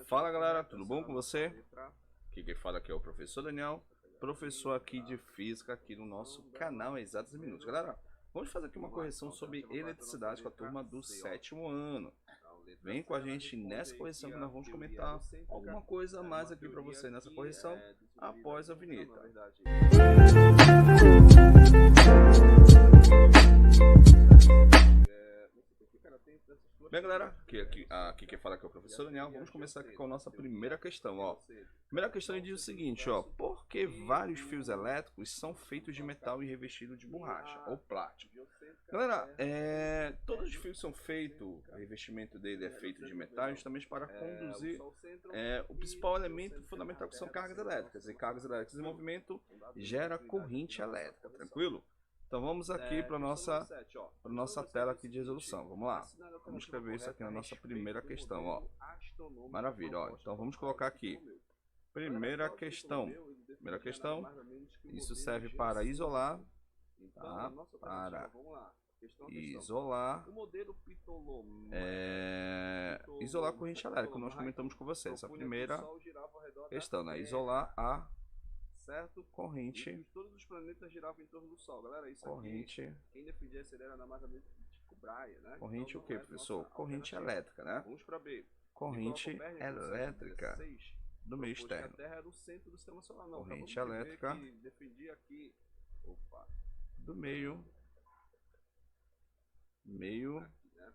Fala galera, tudo bom com você? Aqui quem fala aqui é o professor Daniel, professor aqui de física aqui no nosso canal Exatos Minutos. Galera, vamos fazer aqui uma correção sobre eletricidade com a turma do 7º ano. Vem com a gente nessa correção que nós vamos comentar alguma coisa a mais aqui para você nessa correção após a vinheta. Bem galera, aqui quem fala aqui é o professor Daniel. Vamos começar aqui com a nossa primeira questão, ó. Primeira questão diz o seguinte, ó: por que vários fios elétricos são feitos de metal e revestidos de borracha ou plástico? Galera, todos os fios são feitos, o revestimento dele é feito de metal justamente para conduzir o principal elemento fundamental, que são cargas elétricas. E cargas elétricas em movimento gera corrente elétrica, tranquilo? Então vamos aqui para nossa tela aqui de resolução. Vamos lá. Vamos escrever isso aqui na nossa primeira questão, ó. Maravilha, ó. Então vamos colocar aqui. Primeira questão. Isso serve para isolar, tá? Para isolar, isolar a corrente elétrica. Nós comentamos com vocês. Essa primeira questão, né? Isolar a corrente. Todos os planetas giravam em torno do Sol, galera. Isso corrente. Aqui, quem defendia essa ideia era nada mais nada menos que Tycho Brahe, né? Corrente então, o que, professor? Corrente elétrica, né? Vamos para B. Corrente elétrica do meio externo. A Terra era o centro do sistema solar, não. Corrente elétrica que defendia aqui, do meio. Aqui, né?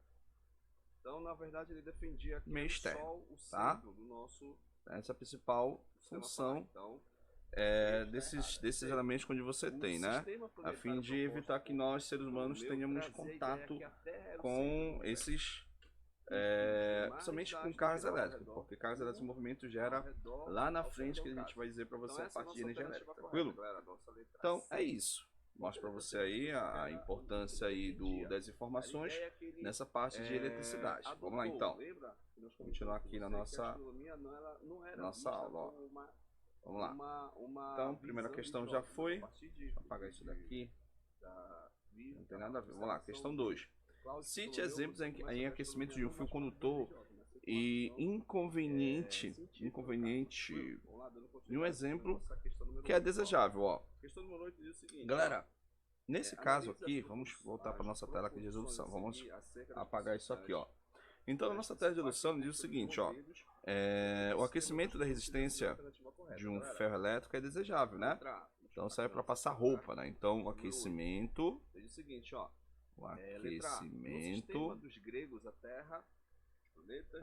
Então, na verdade, ele defendia aqui meio externo, Sol, o centro, tá? do nosso. Essa é a principal função. Então, desses elementos que você tem, né? A fim de evitar que nós, seres humanos, tenhamos contato com esses, somente com cargas elétricas, porque cargas elétricas em movimento gera lá na frente, que a gente vai dizer para você a parte de energia elétrica, tranquilo? Então é isso. Mostra para você aí a importância aí das informações nessa parte de eletricidade. Vamos lá então. Continuar aqui na nossa aula, ó. Vamos lá. Então, primeira questão já foi. Deixa eu apagar isso daqui. Não tem nada a ver. Vamos lá, questão 2. Cite exemplos em aquecimento de um fio condutor e inconveniente em um exemplo que é desejável, ó. Galera, nesse caso aqui, vamos voltar para nossa tela aqui de resolução. Vamos apagar isso aqui, ó. Então, a nossa tela de resolução diz o seguinte, ó: o aquecimento da resistência de um ferro elétrico é desejável, né? Então, serve para passar roupa, né? Então, o aquecimento,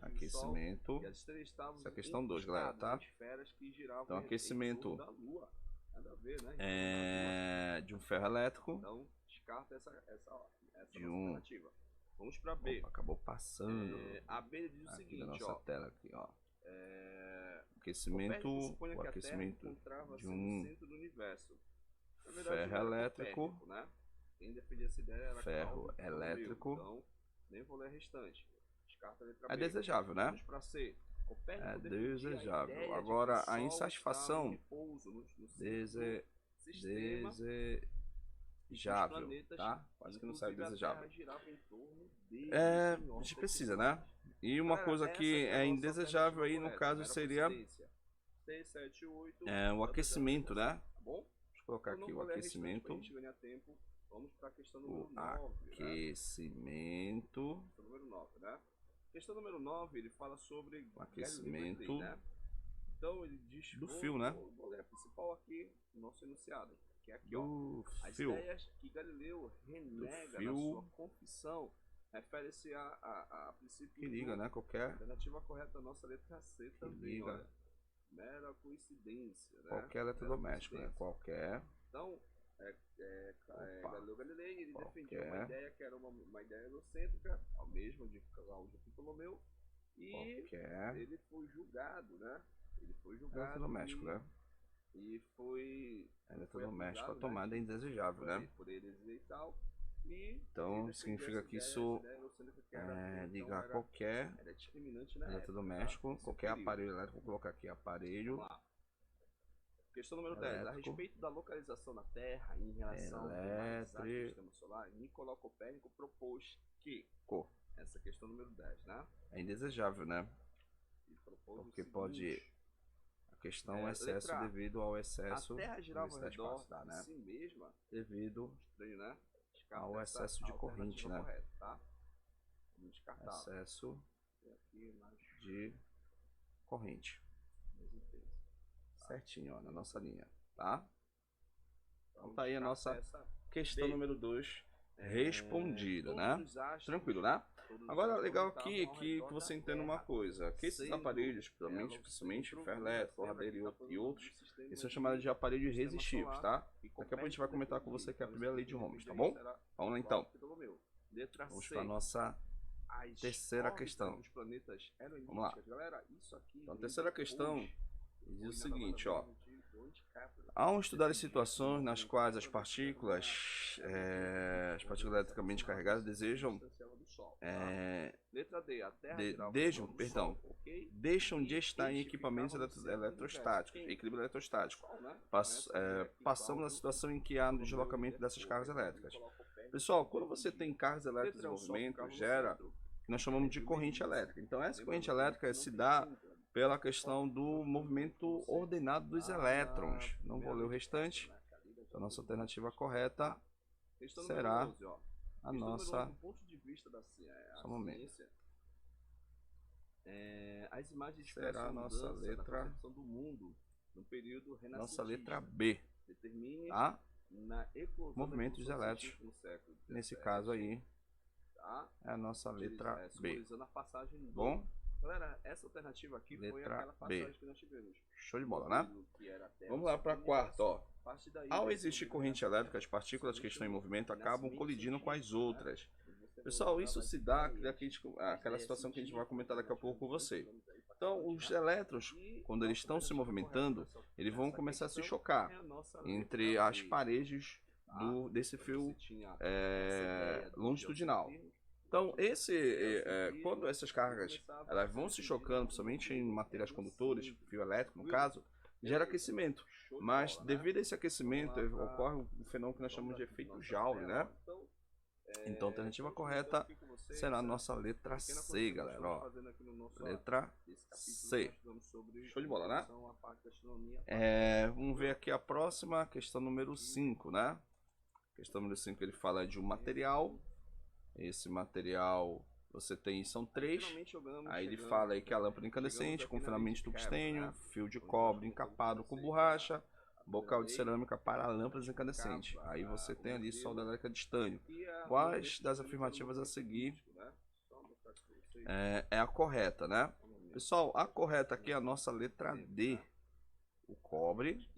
aquecimento, essa é a questão 2, galera, tá? Então, aquecimento de um ferro elétrico, então, descarta essa de um... Vamos para B. Opa, acabou passando. A B diz o aqui seguinte, na nossa ó. tela aqui, ó. Aquecimento, o aquecimento de um ferro elétrico, né? Quem defendia essa ideia era ferro elétrico, então, nem vou ler o restante. Descarta a letra B. É desejável, né? Vamos para C. É desejável. Agora, a insatisfação desejável, tá? Quase que não sai desejável. A gente precisa, né? E uma coisa que é indesejável aí, no caso, seria o aquecimento, né? Deixa eu colocar aqui o aquecimento. Vamos para a questão número 9. Aquecimento. Questão número 9, né? Questão número 9, ele fala sobre o aquecimento, né? Então ele diz do fio, né? Vou ler a principal aqui, no nosso enunciado. Que é aqui, do ó. As fio. ideias que Galileu renega na sua confissão refere-se a princípio que liga, né? Qualquer alternativa correta, nossa letra C também, liga. Olha. Mera coincidência, né? Qualquer eletrodoméstico, né? Qualquer. Então, Galileu Galilei, ele defendia uma ideia que era uma ideia egocêntrica, ao mesmo de Ptolomeu, e ele foi julgado, né? Ele foi julgado. Eletrodoméstico, né? E foi. Eletrodoméstico, a tomada é indesejável, né? Por eles e tal. E então, significa que isso ligar qualquer eletrodoméstico, qualquer aparelho elétrico. Vou colocar aqui aparelho. Questão número 10. A respeito da localização da Terra em relação ao sistema solar, Nicolau Copérnico propôs que essa questão número 10, né? É indesejável, né? porque pode... A questão é excesso devido ao excesso... A Terra girava ao redor de si mesma. Devido estranho, né? ao excesso de corrente, né? Correta, tá? Vamos descartar. Excesso de corrente. Certinho, ó, na nossa linha, tá? Então tá aí a nossa questão número 2 respondida, né? Tranquilo, né? Agora, legal aqui que você entenda uma coisa, que esses aparelhos, principalmente ferro elétrico, torradeira e outros, eles são chamados de aparelhos resistivos, tá? Daqui a pouco a gente vai comentar com você que é a primeira lei de Ohms, tá bom? Vamos lá então. Vamos para a nossa terceira questão. Vamos lá. Então, a terceira questão diz o seguinte, ó. Ao estudar as situações nas quais as partículas eletricamente carregadas deixam de estar em equipamentos eletrostáticos, equilíbrio eletrostático, passamos a situação em que há um deslocamento dessas cargas elétricas. Pessoal, quando você tem cargas elétricas em movimento, gera o que nós chamamos de corrente elétrica. Então, essa corrente elétrica se dá pela questão do movimento ordenado dos elétrons. Não vou ler o restante. A nossa alternativa correta será a nossa... Só um momento. Será a nossa letra... Nossa letra B. Tá? Movimentos elétricos. Nesse caso aí, é a nossa letra B. Bom? Galera, essa alternativa aqui foi aquela passagem que nós tivemos. Show de bola, né? Vamos lá para a quarta, ó. Ao existir corrente elétrica, as partículas que estão em movimento acabam colidindo com as outras. Pessoal, isso se dá aquela situação que a gente vai comentar daqui a pouco com você. Então, os elétrons, quando eles estão se movimentando, eles vão começar a se chocar entre as paredes desse fio longitudinal. Então, quando essas cargas elas vão se chocando, principalmente em materiais condutores, fio elétrico no caso, gera aquecimento. Mas devido a esse aquecimento, ocorre um fenômeno que nós chamamos de efeito Joule, né? Então, a alternativa correta será a nossa letra C, galera. Ó, letra C. Show de bola, né? Vamos ver aqui a próxima, questão número 5, né? Questão número 5, ele fala de um material. Esse material você tem, são 3. Aí ele fala aí que a lâmpada incandescente com filamento de tungstênio, fio de cobre encapado com borracha, bocal de cerâmica para lâmpadas incandescentes. Aí você tem ali solda elétrica de estânio. Quais das afirmativas a seguir é a correta, né? Pessoal, a correta aqui é a nossa letra D. O cobre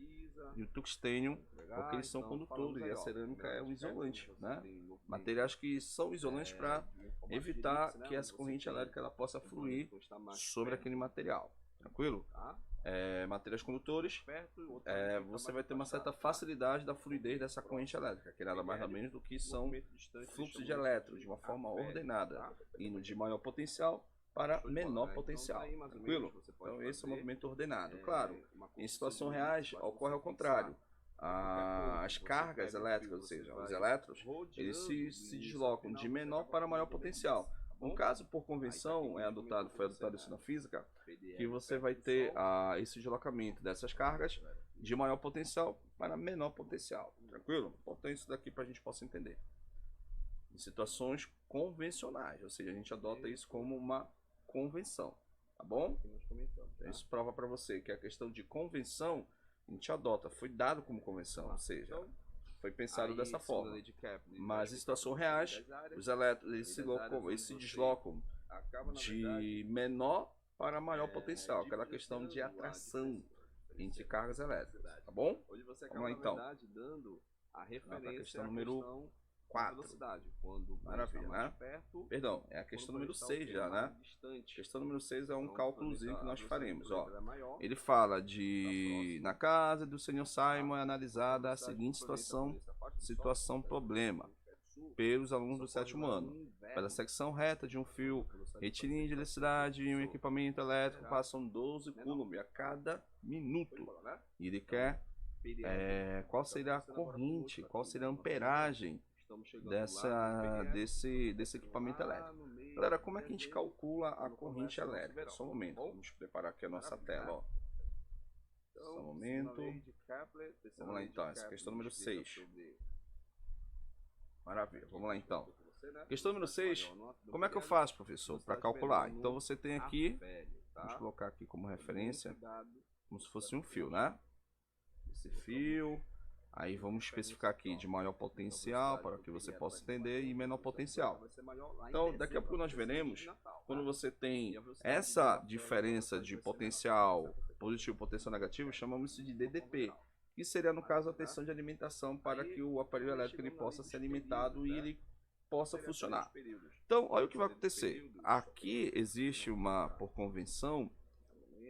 e o tungstênio, porque eles são condutores e a cerâmica é um isolante, né? Materiais que são isolantes para evitar que essa corrente elétrica ela possa fluir sobre aquele material, tranquilo? Materiais condutores, você vai ter uma certa facilidade da fluidez dessa corrente elétrica, que nada mais nada menos do que são fluxos de elétrons de uma forma ordenada, indo de maior potencial para menor potencial, tranquilo? Então esse é o movimento ordenado. Claro, em situações reais ocorre ao contrário. As cargas elétricas, ou seja, os elétrons, eles se deslocam de menor para maior potencial. Um caso por convenção foi adotado isso na física, que você vai ter esse deslocamento dessas cargas de maior potencial para menor potencial, tranquilo? Importante isso daqui para a gente possa entender. Em situações convencionais, ou seja, a gente adota isso como uma convenção, tá bom? Então, isso prova para você que a questão de convenção a gente adota, foi dado como convenção, ou seja, foi pensado dessa forma. Mas em situações reais, os elétrons eles se deslocam de menor para maior potencial, aquela questão de atração entre cargas elétricas, tá bom? Vamos lá então. A questão número 4. Maravilha, né? Perdão, é a questão número 6 já, né? A questão número 6 é um cálculozinho que nós faremos, ó. Ele fala de... Na casa do Sr. Simon é analisada a seguinte situação problema pelos alunos do 7º ano. Pela secção reta de um fio retilíneo de eletricidade e um equipamento elétrico passam 12 coulombs a cada minuto. E ele quer qual seria a corrente, qual seria a amperagem desse equipamento elétrico. Galera, como é que a gente calcula a corrente elétrica? Só um momento, vamos preparar aqui a nossa tela, ó. Só um momento. Vamos lá então, essa é a questão número 6. Maravilha, vamos lá então. Questão número 6, como é que eu faço, professor, para calcular? Então você tem aqui, vamos colocar aqui como referência, como se fosse um fio, né? Esse fio, aí vamos especificar aqui de maior potencial, para que você possa entender, e menor potencial. Então, daqui a pouco nós veremos, quando você tem essa diferença de potencial positivo e potencial negativo, chamamos isso de DDP. Que seria, no caso, a tensão de alimentação para que o aparelho elétrico ele possa ser alimentado e ele possa funcionar. Então, olha o que vai acontecer. Aqui existe uma, por convenção,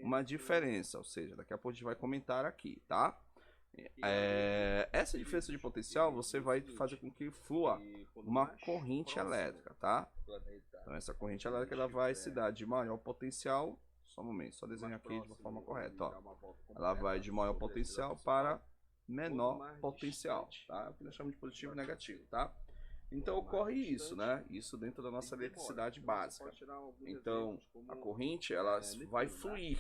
uma diferença, ou seja, daqui a pouco a gente vai comentar aqui, tá? Essa diferença de potencial você vai fazer com que flua uma corrente elétrica, tá? Então essa corrente elétrica ela vai se dar de maior potencial, só um momento, só desenho aqui de uma forma correta, ó. Ela vai de maior potencial para menor potencial, tá? É o que nós chamamos de positivo e negativo, tá? Então ocorre isso, né? Isso dentro da nossa eletricidade básica. Então a corrente ela vai fluir.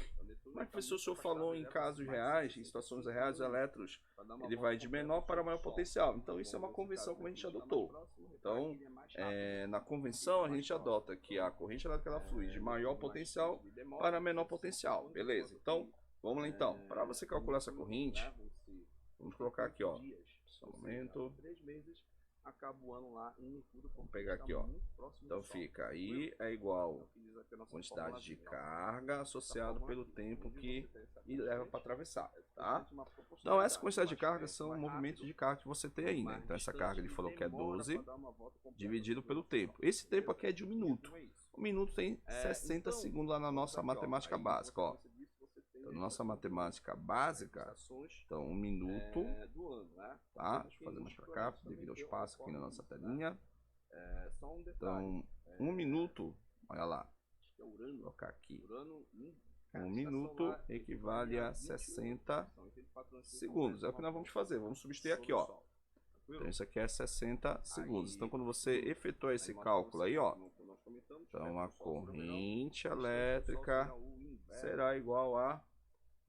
Mas professor, o senhor falou em casos reais, em situações reais, o elétrons ele vai de menor para maior potencial. Então isso é uma convenção que a gente adotou. Então na convenção a gente adota que a corrente elétrica ela flui de maior potencial para menor potencial, beleza? Então vamos lá então. Para você calcular essa corrente, vamos colocar aqui, ó. Só um momento. Acaba o ano lá em tudo. Vamos pegar aqui, ó. Então fica aí é igual a quantidade de carga associado pelo tempo que leva para atravessar, tá? Então essa quantidade de carga são movimentos de carga que você tem aí, né? Então essa carga ele falou que é 12 dividido pelo tempo. Esse tempo aqui é de 1 minuto. 1 minuto tem 60 segundos lá na nossa matemática básica, ó. Então, nossa matemática básica, então 1 minuto, tá? Deixa eu fazer mais para cá, devido ao espaço aqui na nossa telinha. Então, 1 minuto, olha lá, vou colocar aqui, 1 minuto equivale a 60 segundos, é o que nós vamos fazer, vamos substituir aqui, ó. Então, isso aqui é 60 segundos, então quando você efetuar esse cálculo aí, ó, então a corrente elétrica será igual a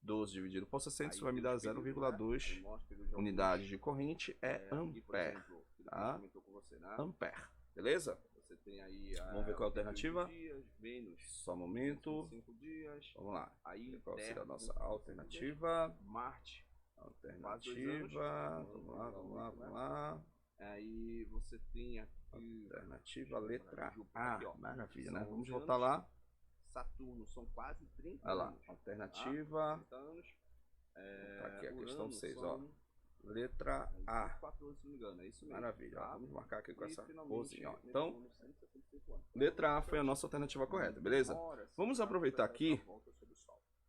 12 dividido por 60, isso vai me dar 0,2 unidades de corrente, é ampere, tá? Ampere, beleza? Vamos ver qual é a alternativa? Só um momento. Vamos lá. Qual será a nossa alternativa? Alternativa. Vamos lá. Aí você tem aqui alternativa letra A. Maravilha, né? Vamos voltar lá. Saturno são quase 30 olha lá, anos. alternativa. Tá? 30 anos. Tá aqui a questão 6, ó. Letra A. 14, se não me engano, é isso mesmo. Maravilha, tá? Vamos marcar aqui com essa cozinha, ó. Então, letra A foi a nossa alternativa correta, beleza? Vamos aproveitar aqui.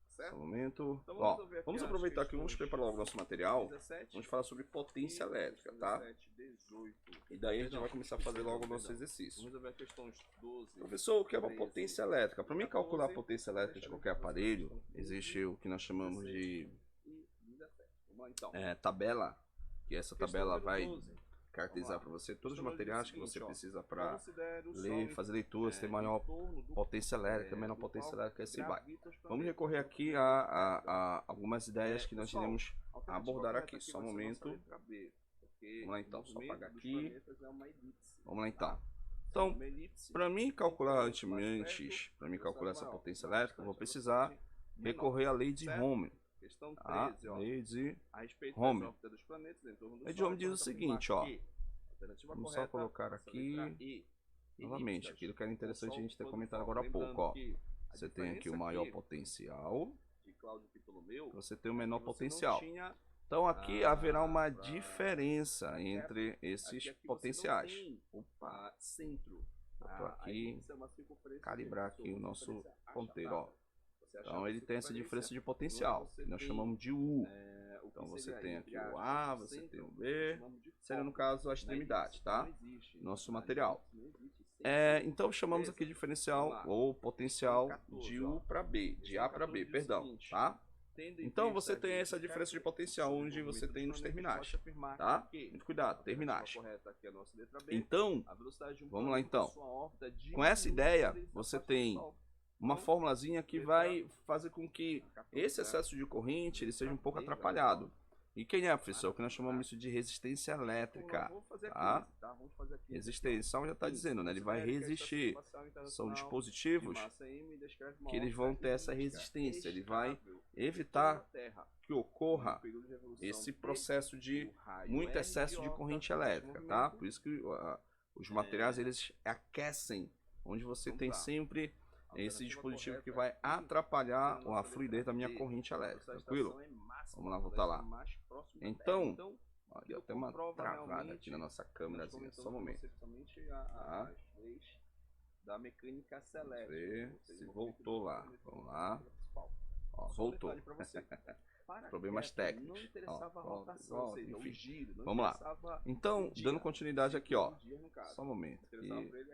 Só um momento. Ó, vamos aproveitar aqui, vamos preparar logo o nosso material. Vamos falar sobre potência elétrica, tá? E daí a gente vai começar a fazer logo o nosso exercício. Professor, o que é uma potência elétrica? Para mim calcular a potência elétrica de qualquer aparelho, existe o que nós chamamos de tabela, que essa tabela vai caracterizar para você todos os materiais que você precisa para ler, fazer leituras, ter maior potência elétrica, menor potência elétrica, assim vai. Vamos recorrer aqui a algumas ideias que nós iremos abordar aqui. Só um momento. Vamos lá então, só apagar aqui. Vamos lá então. Então, para mim calcular antes, para mim calcular essa potência elétrica, eu vou precisar recorrer à lei de Ohm. A lei de Ohm. A lei de Ohm diz o seguinte, ó. Vamos só colocar aqui novamente aquilo que era interessante a gente ter comentado agora há pouco, ó. Você tem aqui o maior potencial, você tem o menor potencial. Então aqui haverá uma diferença entre esses potenciais. Opa, vou aqui calibrar aqui o nosso ponteiro, ó. Então ele tem essa diferença de potencial, que nós chamamos de U. Então você tem aqui o A, você tem o B, seria no caso a extremidade, tá? Nosso material. Então chamamos aqui de diferencial ou potencial de U para B, de A para B, perdão, tá? Então você tem essa diferença de potencial onde você tem nos terminais, tá? Muito cuidado, terminais. Então, vamos lá então. Com essa ideia, você tem uma formulazinha que vai fazer com que esse excesso de corrente ele seja um pouco atrapalhado. E quem é, professor? Que nós chamamos isso de resistência elétrica, tá? Resistência, já está dizendo, né? Ele vai resistir. São dispositivos que eles vão ter essa resistência. Ele vai evitar que ocorra esse processo de muito excesso de corrente elétrica, tá? Por isso que os materiais, eles aquecem, onde você tem sempre esse dispositivo que vai atrapalhar a fluidez da minha corrente elétrica, tranquilo? Vamos lá, voltar lá. Então, ó, deu até uma travada aqui na nossa câmerazinha, só um momento. Tá? Da mecânica celeste. Ver se voltou lá. Vamos lá. Ó, voltou. Problemas técnicos. Ó, enfim. Vamos lá. Então, dando continuidade aqui, ó. Só um momento.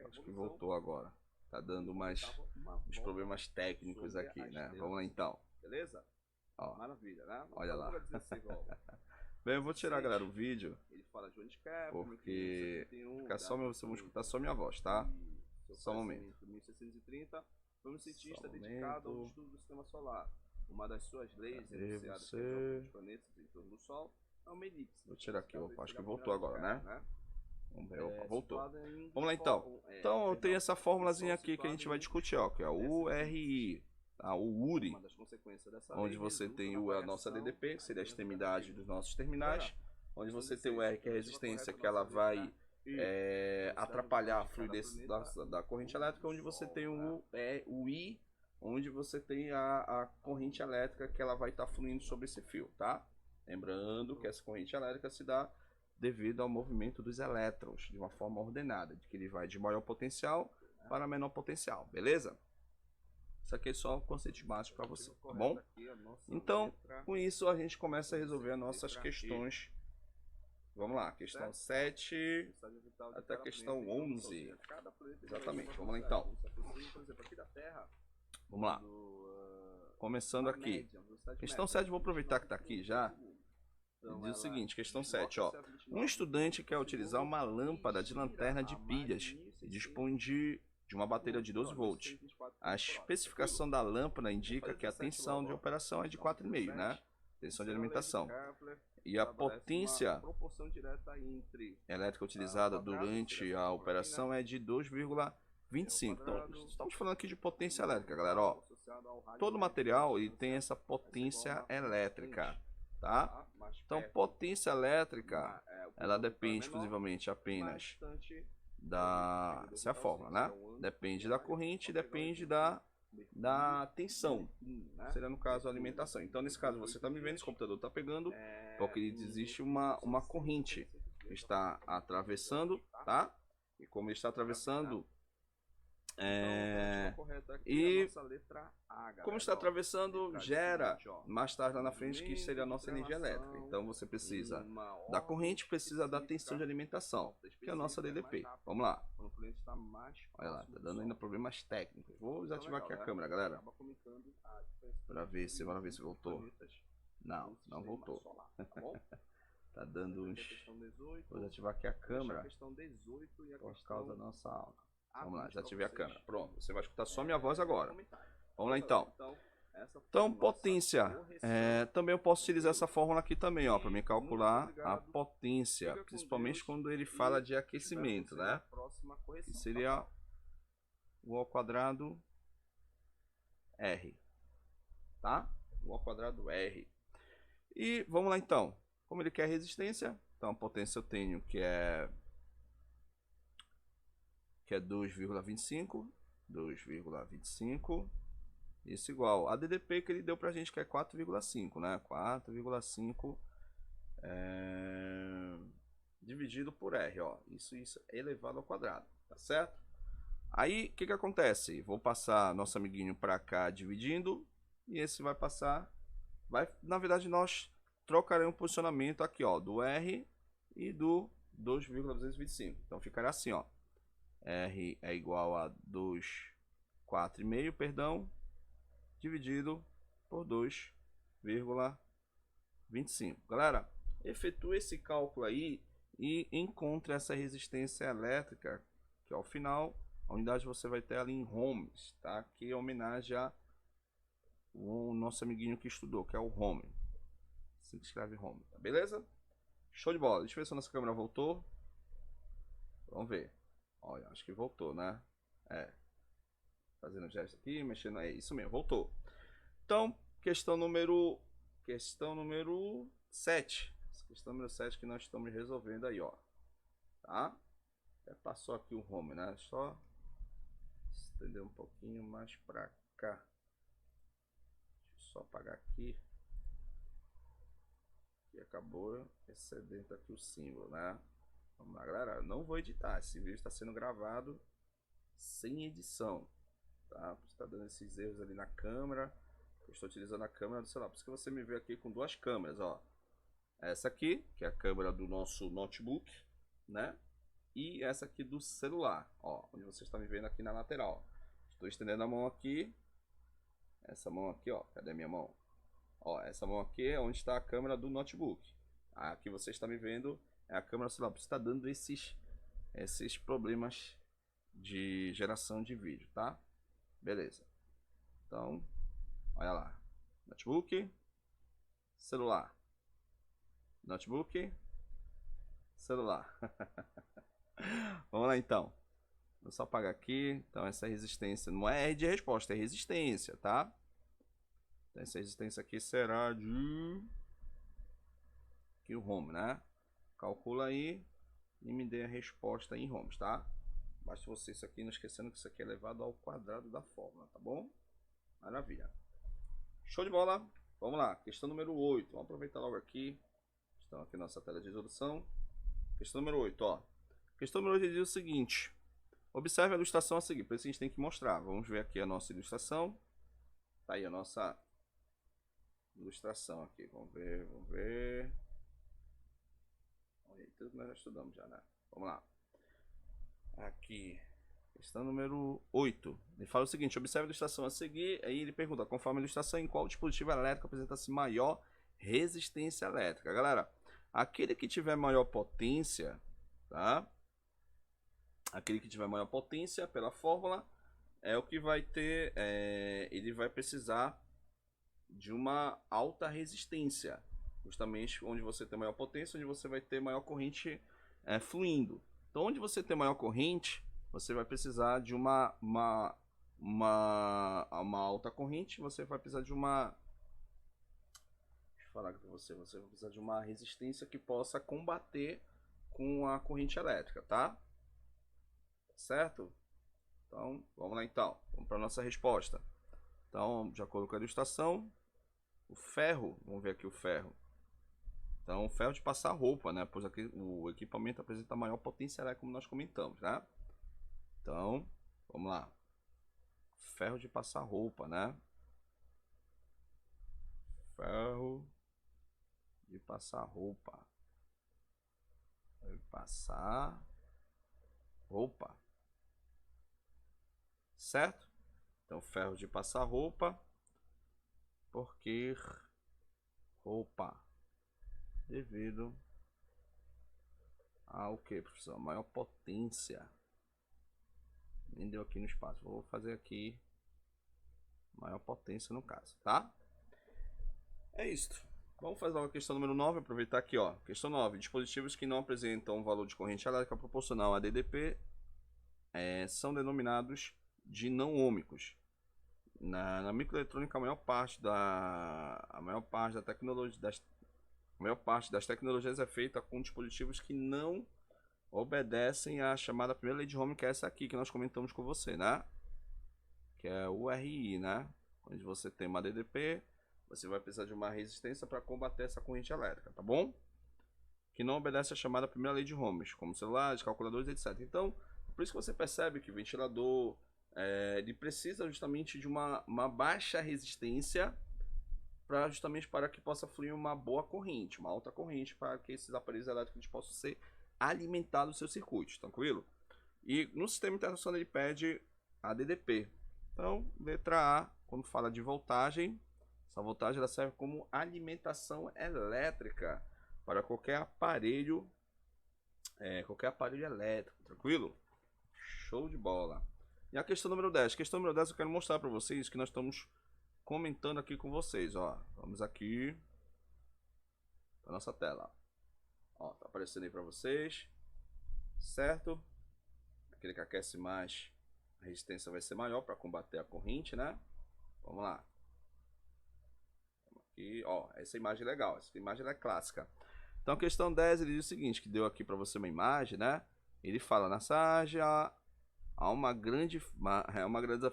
Acho que voltou agora. Tá dando uns problemas técnicos aqui, né? Vamos lá então. Beleza? Ó, maravilha, né? Olha lá. Bem, eu vou tirar, galera, o vídeo, porque vocês vão escutar só minha voz, tá? Só um momento. 1630 foi um cientista dedicado ao estudo do sistema solar. Uma das suas leis enunciadas pelos planetas em torno do Sol é uma elipse. Vou tirar aqui, opa, acho que voltou agora, né? Vamos ver, opa, voltou. Vamos lá então. Então eu tenho essa formulazinha aqui que a gente vai discutir, ó, que é o URI. Tá, o URI, onde você tem o a nossa DDP, que seria a extremidade dos nossos terminais, onde você tem o R, que é a resistência, que ela vai atrapalhar a fluidez da corrente elétrica, onde você tem o I, onde você tem a corrente elétrica que ela vai estar fluindo sobre esse fio, tá? Lembrando que essa corrente elétrica se dá devido ao movimento dos elétrons, de uma forma ordenada, de que ele vai de maior potencial para menor potencial, beleza? Isso aqui é só um conceito básico para você, tá bom? Então, com isso a gente começa a resolver as nossas questões. Vamos lá, questão 7 até a questão 11. Exatamente, vamos lá então. Vamos lá. Começando aqui. Questão 7, vou aproveitar que está aqui já. Diz o seguinte, questão 7, ó. Um estudante quer utilizar uma lâmpada de lanterna de pilhas e dispõe de uma bateria de 12 volts. A especificação da lâmpada indica que a tensão de operação é de 4,5, né? Tensão de alimentação. E a potência elétrica utilizada durante a operação é de 2,25. Então, estamos falando aqui de potência elétrica, galera, ó. Todo material ele tem essa potência elétrica, tá? Então, potência elétrica, ela depende exclusivamente apenas essa é a fórmula, né? Depende da corrente, depende da tensão, seria no caso a alimentação. Então nesse caso você está me vendo, esse computador está pegando, porque existe uma corrente que está atravessando, tá? E como ele está atravessando, e como está atravessando, gera mais tarde lá na frente que seria a nossa energia elétrica. Então você precisa da corrente, precisa da tensão de alimentação, que é a nossa DDP. Vamos lá. Olha lá, tá dando ainda problemas técnicos. Vou desativar aqui a câmera, galera, para ver se voltou. Não voltou. Tá dando uns. Vou desativar aqui a câmera por causa da nossa aula. Vamos lá, já ativei a câmera. Pronto, você vai escutar só minha voz agora. Vamos lá então. Então, potência. Também eu posso utilizar essa fórmula aqui também, ó, para me calcular a potência, principalmente quando ele fala de aquecimento, né? Que seria o ao quadrado R, tá? O ao quadrado R. E vamos lá então. Como ele quer resistência, então a potência eu tenho que é 2,25, isso igual a DDP que ele deu pra gente, que é 4,5, né? 4,5 dividido por R, ó. Isso elevado ao quadrado, tá certo? Aí, o que acontece? Vou passar nosso amiguinho pra cá dividindo, e esse vai passar, na verdade nós trocaremos o posicionamento aqui, ó, do R e do 2,225. Então ficará assim, ó. R é igual a 4,5, perdão, dividido por 2,225. 25. Galera, efetue esse cálculo aí e encontre essa resistência elétrica, que ao final a unidade você vai ter ali em ohms, tá? Que é homenagem a o nosso amiguinho que estudou, que é o ohm. Assim que escreve ohm, tá beleza? Show de bola. Deixa eu ver se a nossa câmera voltou. Vamos ver. Olha, acho que voltou, né? Fazendo gesto aqui, mexendo. É isso mesmo, voltou. Então, questão número 7. Questão número 7 que nós estamos resolvendo aí, ó. Tá? Passou aqui o home, né? Só estender um pouquinho mais pra cá. Deixa eu só apagar aqui. E acabou excedendo aqui o símbolo, né? Vamos lá, galera. Eu não vou editar. Esse vídeo está sendo gravado sem edição, tá? Você está dando esses erros ali na câmera. Eu estou utilizando a câmera do celular. Por isso que você me vê aqui com duas câmeras, ó. Essa aqui, que é a câmera do nosso notebook, né? E essa aqui do celular, ó. Onde você está me vendo aqui na lateral. Estou estendendo a mão aqui. Essa mão aqui, ó. Cadê a minha mão? Ó, essa mão aqui é onde está a câmera do notebook. Aqui você está me vendo é a câmera do celular. Você está dando esses problemas de geração de vídeo, tá? Beleza. Então, olha lá. Notebook, celular. Notebook, celular. Vamos lá então. Vou só apagar aqui. Então essa resistência não é R de resposta, é resistência, tá? Então essa resistência aqui será de aqui o ohm, né? Calcula aí e me dê a resposta em ohms, tá? Basta você isso aqui, não esquecendo que isso aqui é elevado ao quadrado da fórmula, tá bom? Maravilha. Show de bola. Vamos lá, questão número 8. Vamos aproveitar logo aqui. Estão aqui nossa tela de resolução. Questão número 8, ó. Questão número 8 diz o seguinte. Observe a ilustração a seguir. Por isso a gente tem que mostrar. Vamos ver aqui a nossa ilustração. Tá aí a nossa ilustração aqui. Vamos ver, vamos ver. Olha aí, tudo que nós já estudamos já, né? Vamos lá. Aqui. Questão número 8. Ele fala o seguinte. Observe a ilustração a seguir. Aí ele pergunta, conforme a ilustração, em qual dispositivo elétrico apresenta-se maior resistência elétrica? Galera, aquele que tiver maior potência, tá? Aquele que tiver maior potência pela fórmula é o que vai ter, ele vai precisar de uma alta resistência, justamente onde você tem maior potência, onde você vai ter maior corrente fluindo. Então, onde você tem maior corrente, você vai precisar de uma alta corrente, você vai precisar de uma, deixa eu falar aqui para você vai precisar de uma resistência que possa combater com a corrente elétrica, tá? Certo? Então, vamos lá então. Vamos para a nossa resposta. Então, de acordo com a ilustração, o ferro, vamos ver aqui o ferro. Então, o ferro de passar roupa, né? Pois aqui o equipamento apresenta maior potência elétrica, como nós comentamos, né? Então, vamos lá. Ferro de passar roupa, né? Ferro de passar roupa. Passar roupa. Certo? Então, ferro de passar roupa. Porque roupa. Devido ao que, professor? Maior potência. Nem deu aqui no espaço. Vou fazer aqui maior potência no caso, tá? É isso. Vamos fazer logo a questão número 9. Aproveitar aqui, ó. Questão 9. Dispositivos que não apresentam um valor de corrente elétrica proporcional a DDP são denominados de não ômicos. Na microeletrônica, a maior parte das tecnologias é feita com dispositivos que não obedecem à chamada primeira lei de Ohm, que é essa aqui que nós comentamos com você, né? Que é o RI, né? Onde você tem uma DDP, você vai precisar de uma resistência para combater essa corrente elétrica, tá bom? Que não obedece à chamada primeira lei de Ohm, como celulares, calculadores, etc. Então, por isso que você percebe que o ventilador ele precisa justamente de uma baixa resistência justamente para que possa fluir uma boa corrente, uma alta corrente, para que esses aparelhos elétricos possam ser alimentados nos seus circuitos, tranquilo? E no sistema internacional ele pede a DDP. Então, letra A, quando fala de voltagem, Essa voltagem ela serve como alimentação elétrica para qualquer aparelho elétrico, tranquilo? Show de bola. E a questão número 10. Questão número 10 eu quero mostrar para vocês que nós estamos comentando aqui com vocês, ó. Vamos aqui para nossa tela. Ó, tá aparecendo aí para vocês, certo? Aquele que aquece mais, a resistência vai ser maior para combater a corrente, né? Vamos lá. Aqui, ó, essa imagem é legal, essa imagem é clássica. Então, a questão 10, ele diz o seguinte, que deu aqui para você uma imagem, né? Ele fala, na SAGE há uma grande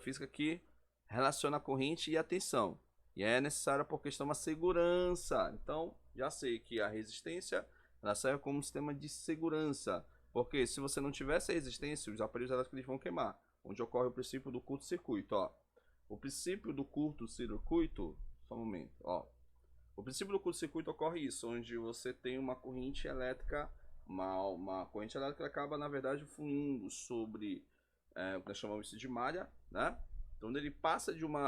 física que relaciona a corrente e a tensão. E é necessária por questão de segurança. Então, já sei que a resistência ela serve como um sistema de segurança. Porque se você não tivesse a resistência, os aparelhos elétricos eles vão queimar. Onde ocorre o princípio do curto-circuito, ó. O princípio do curto-circuito, só um momento, ó. O princípio do curto-circuito ocorre isso, onde você tem uma corrente elétrica, uma corrente elétrica que acaba, na verdade, fluindo sobre o que nós chamamos isso de malha, né? Então, ele passa de um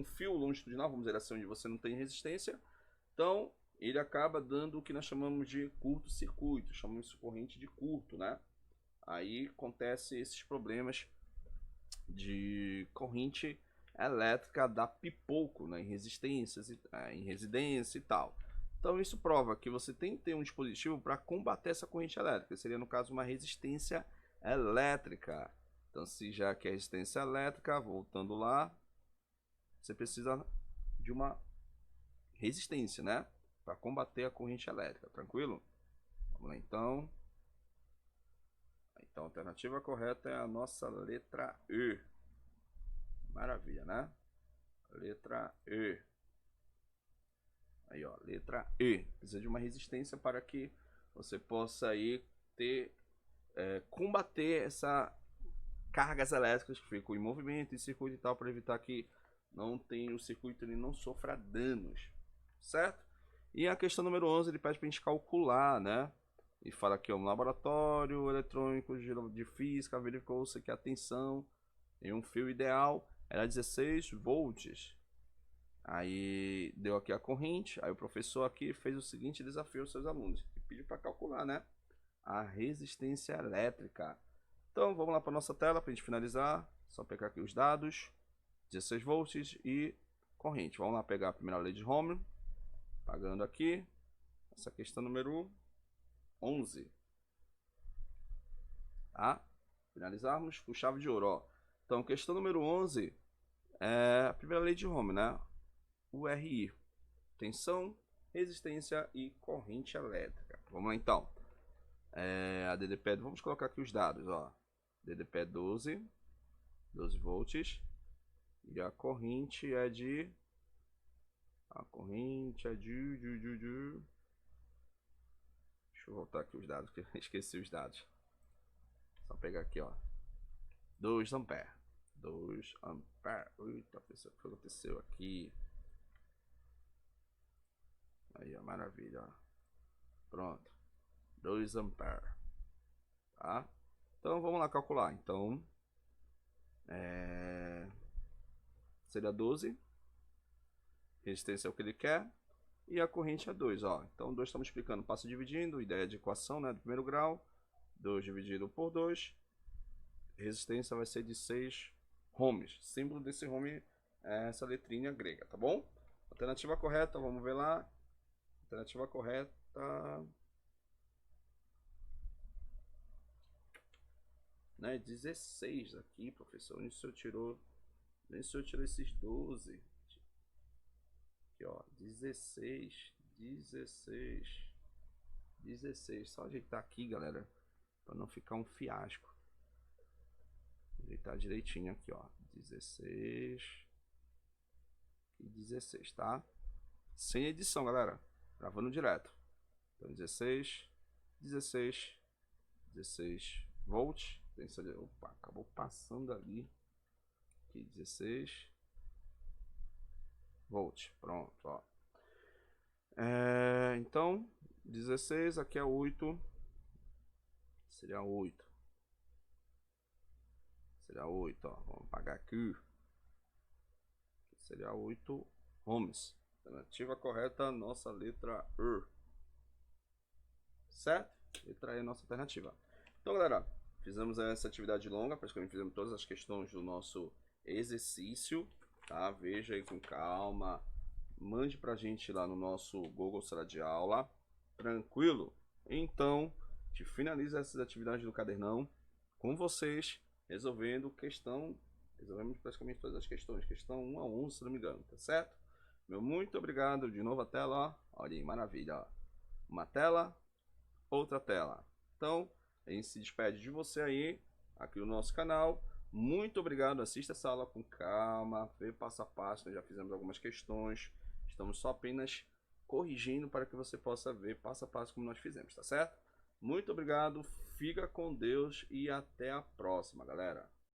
fio longitudinal, vamos dizer assim, onde você não tem resistência. Então, ele acaba dando o que nós chamamos de curto-circuito, chamamos de corrente de curto, né? Aí acontece esses problemas de corrente elétrica da pipoco, né, em resistências, em residência e tal. Então isso prova que você tem que ter um dispositivo para combater essa corrente elétrica. Seria no caso uma resistência elétrica. Então se já que é resistência elétrica, voltando lá, você precisa de uma resistência, né, para combater a corrente elétrica, tranquilo? Vamos lá então. Então a alternativa correta é a nossa letra E. Maravilha, né? Letra E. Aí, ó, letra E. Precisa de uma resistência para que você possa aí combater essas cargas elétricas que ficam em movimento e circuito e tal, para evitar que o circuito ele não sofra danos, certo? E a questão número 11, ele pede para a gente calcular, né? E fala aqui, ó, um laboratório eletrônico de física verificou-se que a tensão em um fio ideal era 16 volts. Aí deu aqui a corrente. Aí o professor aqui fez o seguinte desafio aos seus alunos. E pediu para calcular, né? A resistência elétrica. Então vamos lá para nossa tela para a gente finalizar. Só pegar aqui os dados. 16 volts e corrente. Vamos lá pegar a primeira lei de Ohm. Pagando aqui. Essa questão número 11. Tá? Finalizarmos com chave de ouro, ó. Então, questão número 11 é a primeira lei de Ohm, né? O RI. Tensão, resistência e corrente elétrica. Vamos lá, então. A DDP, vamos colocar aqui os dados, ó. DDP é 12 volts. E a corrente é de... Deixa eu voltar aqui os dados, que eu esqueci os dados. Só pegar aqui, ó. 2 ampere. 2 ampere. Eita, pessoal, o que aconteceu aqui? Aí, ó, maravilha, ó. Pronto. 2 ampere. Tá? Então, vamos lá calcular. Então, seria 12. Resistência é o que ele quer. E a corrente é 2, ó. Então, 2 estamos explicando. Passo dividindo. Ideia de equação, né? Do primeiro grau. 2 dividido por 2. Resistência vai ser de 6 ohms. Símbolo desse ohm é essa letrinha grega, tá bom? Alternativa correta, vamos ver lá. Alternativa correta... Né, 16 aqui, professor. Nem se eu tirou esses 12. Aqui, ó. 16. Só ajeitar aqui, galera. Para não ficar um fiasco. Ajeitar direitinho aqui, ó. 16 e 16, tá? Sem edição, galera. Gravando direto. Então, 16 volts. Opa, acabou passando ali. Aqui, 16 volts. Pronto, ó. Então, 16, aqui é 8. Seria 8. Seria 8, ó. Vamos apagar aqui. Seria 8 homes. Alternativa correta, nossa letra E. Certo? Letra E é a nossa alternativa. Então, galera, fizemos essa atividade longa, praticamente fizemos todas as questões do nosso exercício, tá? Veja aí com calma, mande pra gente lá no nosso Google Sala de Aula, tranquilo? Então, a gente finaliza essas atividades do cadernão com vocês, resolvemos praticamente todas as questões, questão 1 a 11, se não me engano, tá certo? Meu muito obrigado, de novo a tela, olha aí, maravilha, uma tela, outra tela. Então, a gente se despede de você aí, aqui no nosso canal. Muito obrigado, assista essa aula com calma, vê passo a passo, nós já fizemos algumas questões. Estamos só apenas corrigindo para que você possa ver passo a passo como nós fizemos, tá certo? Muito obrigado, fica com Deus e até a próxima, galera.